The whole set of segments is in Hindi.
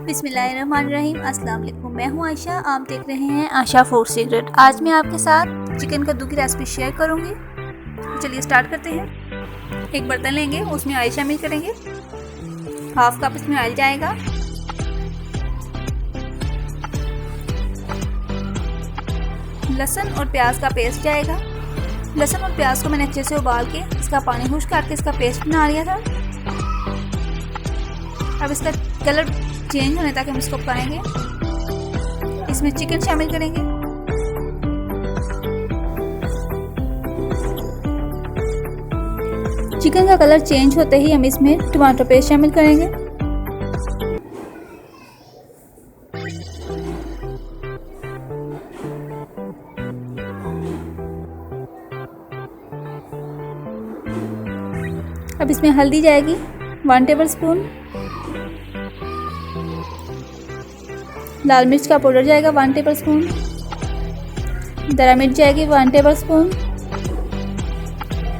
बिस्मिल्लाहिर्रहमानिर्रहीम। अस्सलाम वालेकुम। मैं हूं आयशा, आप देख रहे हैं आशा फूड सीक्रेट। आज मैं आपके साथ चिकन कद्दू की रेसिपी शेयर करूंगी। चलिए स्टार्ट करते हैं। एक बर्तन लेंगे, उसमें ऑयल शामिल करेंगे। हाफ कप इसमें ऑयल जाएगा। लहसुन और प्याज का पेस्ट जाएगा। लहसुन और प्याज को मैंने अच्छे से उबाल के इसका पानी खुश्क करके इसका पेस्ट बना लिया था। अब इसका कलर चेंज होने तक हम इसको पकाएंगे। इसमें चिकन शामिल करेंगे। चिकन का कलर चेंज होते ही हम इसमें टमाटर पेस्ट शामिल करेंगे। अब इसमें हल्दी जाएगी 1 टेबल स्पून। लाल मिर्च का पाउडर जाएगा 1 टेबल स्पून। दरा मिर्च जाएगी 1 टेबल स्पून।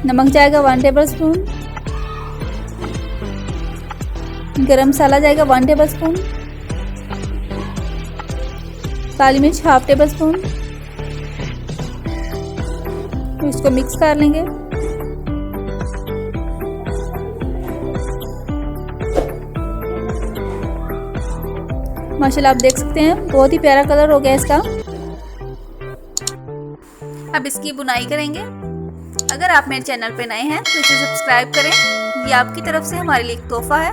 नमक जाएगा 1 टेबल स्पून। गरम मसाला जाएगा 1 टेबल स्पून। काली मिर्च हाफ टेबल स्पून। इसको मिक्स कर लेंगे। माशाल्लाह आप देख सकते हैं बहुत ही प्यारा कलर हो गया इसका। अब इसकी बुनाई करेंगे। अगर आप मेरे चैनल पे नए हैं तो इसे सब्सक्राइब करें, ये आपकी तरफ से हमारे लिए एक तोहफा है।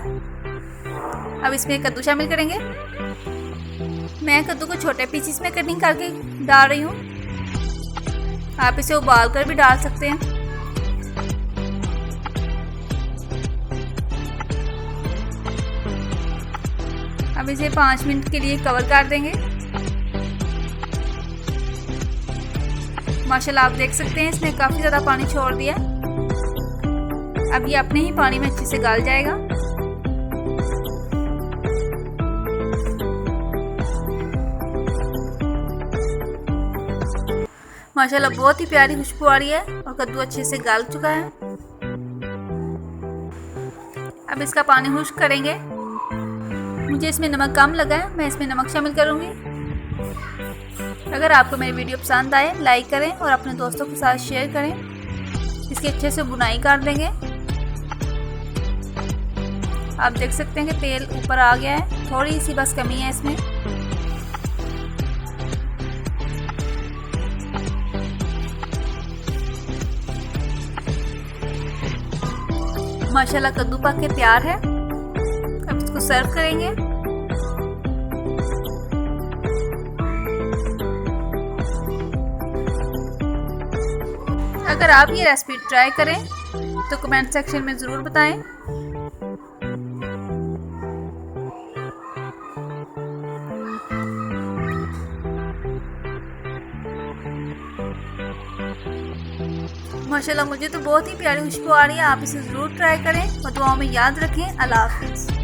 अब इसमें कद्दू शामिल करेंगे। मैं कद्दू को छोटे पीसेस में कटिंग करके डाल रही हूँ। आप इसे उबाल कर भी डाल सकते हैं। अब इसे 5 मिनट के लिए कवर कर देंगे। माशाल्लाह आप देख सकते हैं इसने काफ़ी ज़्यादा पानी छोड़ दिया। अब ये अपने ही पानी में अच्छे से गल जाएगा। माशाल्लाह बहुत ही प्यारी खुशबू आ रही है और कद्दू अच्छे से गल चुका है। अब इसका पानी खुश्क करेंगे। मुझे इसमें नमक कम लगा है, मैं इसमें नमक शामिल करूंगी। अगर आपको मेरी वीडियो पसंद आए लाइक करें और अपने दोस्तों के साथ शेयर करें। इसकी अच्छे से बुनाई कर देंगे। आप देख सकते हैं कि तेल ऊपर आ गया है, थोड़ी सी बस कमी है इसमें। माशाल्लाह कद्दू पक के तैयार है। अब इसको सर्व करेंगे। अगर आप ये रेसिपी ट्राई करें तो कमेंट सेक्शन में ज़रूर बताएं। माशाल्लाह मुझे तो बहुत ही प्यारी खुशबू आ रही है। आप इसे ज़रूर ट्राई करें और दुआओं में याद रखें। अल्लाह हाफिज़।